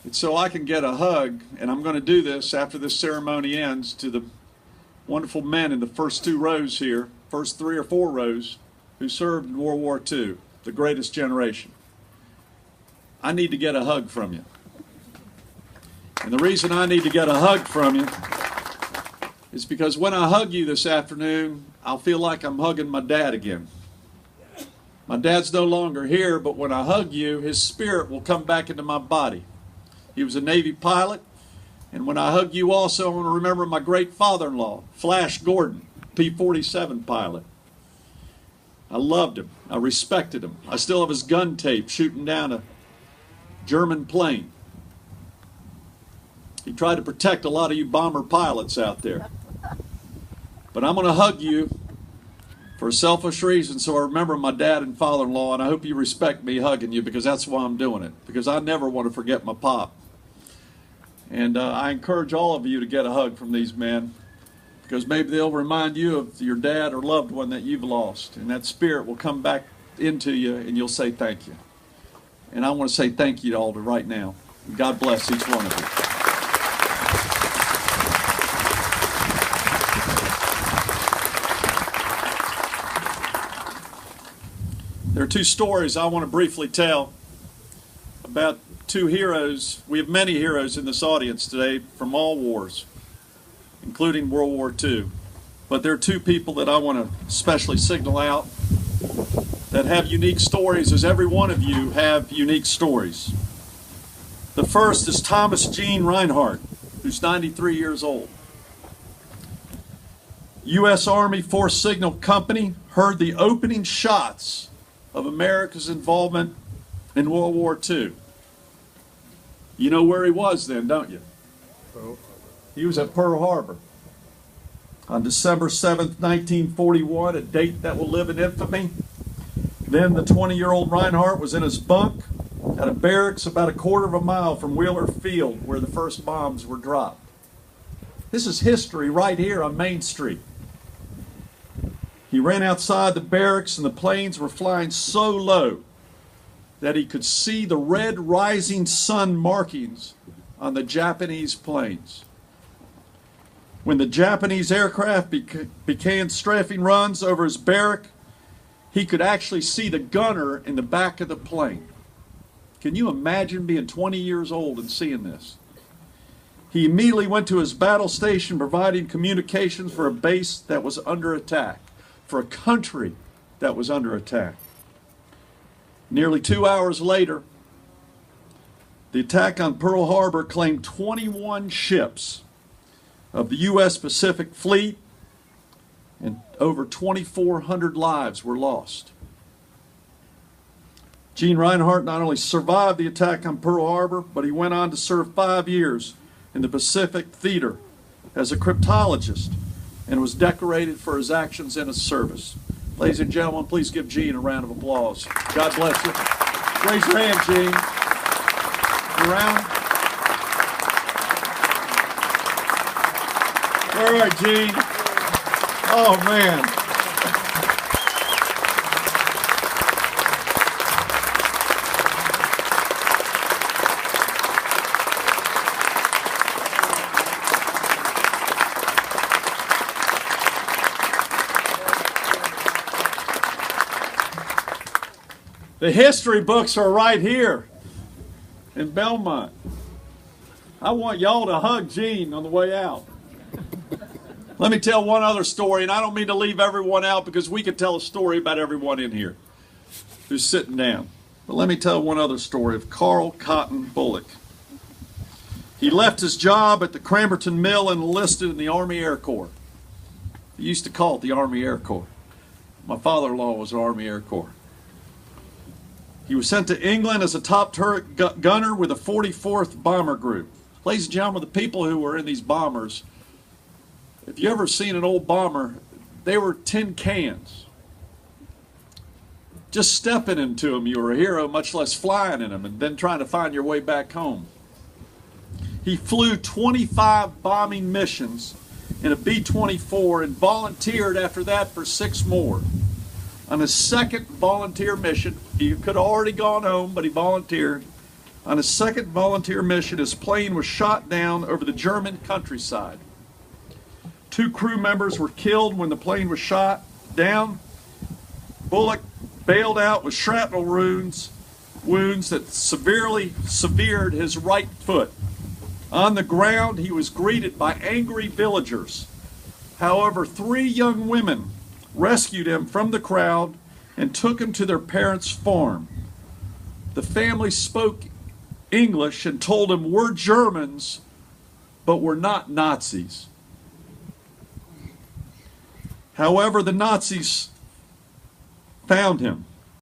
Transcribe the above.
It's so I can get a hug, and I'm going to do this after this ceremony ends, to the wonderful men in the first two rows here, first 3 or 4 rows, who served in World War II, the greatest generation. I need to get a hug from you. And the reason I need to get a hug from you is because when I hug you this afternoon, I'll feel like I'm hugging my dad again. My dad's no longer here, but when I hug you, his spirit will come back into my body. He was a Navy pilot, and when I hug you also, I want to remember my great father-in-law, Flash Gordon, P-47 pilot. I loved him. I respected him. I still have his gun tape shooting down a German plane. He tried to protect a lot of you bomber pilots out there. But I'm going to hug you for a selfish reason, so I remember my dad and father-in-law, and I hope you respect me hugging you, because that's why I'm doing it, because I never want to forget my pop. And I encourage all of you to get a hug from these men, because maybe they'll remind you of your dad or loved one that you've lost, and that spirit will come back into you, and you'll say thank you. And I want to say thank you to all right now. God bless each one of you. There are 2 stories I want to briefly tell about 2 heroes. We have many heroes in this audience today from all wars, including World War II. But there are 2 people that I want to especially signal out that have unique stories, as every one of you have unique stories. The first is Thomas Gene Reinhardt, who's 93 years old. U.S. Army Force Signal Company heard the opening shots of America's involvement in World War II. You know where he was then, don't you? He was at Pearl Harbor. On December 7th, 1941, a date that will live in infamy, then the 20-year-old Reinhardt was in his bunk at a barracks about a quarter of a mile from Wheeler Field, where the first bombs were dropped. This is history right here on Main Street. He ran outside the barracks, and the planes were flying so low that he could see the red rising sun markings on the Japanese planes. When the Japanese aircraft began strafing runs over his barrack, he could actually see the gunner in the back of the plane. Can you imagine being 20 years old and seeing this? He immediately went to his battle station, providing communications for a base that was under attack, for a country that was under attack. Nearly 2 hours later, the attack on Pearl Harbor claimed 21 ships of the U.S. Pacific Fleet, and over 2,400 lives were lost. Gene Reinhardt not only survived the attack on Pearl Harbor, but he went on to serve 5 years in the Pacific Theater as a cryptologist and was decorated for his actions in his service. Ladies and gentlemen, please give Gene a round of applause. God bless you. Raise your hand, Gene. You around? All right, Gene. Oh, man. The history books are right here in Belmont. I want y'all to hug Gene on the way out. Let me tell one other story, and I don't mean to leave everyone out, because we could tell a story about everyone in here who's sitting down. But let me tell one other story of Carl Cotton Bullock. He left his job at the Cramberton Mill and enlisted in the Army Air Corps. He used to call it the Army Air Corps. My father-in-law was an Army Air Corps. He was sent to England as a top turret gunner with the 44th Bomber Group. Ladies and gentlemen, the people who were in these bombers, if you ever seen an old bomber, they were tin cans. Just stepping into them, you were a hero, much less flying in them and then trying to find your way back home. He flew 25 bombing missions in a B-24 and volunteered after that for 6 more. On his second volunteer mission, he could have already gone home, but he volunteered. On his second volunteer mission, his plane was shot down over the German countryside. 2 crew members were killed when the plane was shot down. Bullock bailed out with shrapnel wounds that severely severed his right foot. On the ground, he was greeted by angry villagers. However, 3 young women rescued him from the crowd and took him to their parents' farm. The family spoke English and told him, "We're Germans, but we're not Nazis." However, the Nazis found him.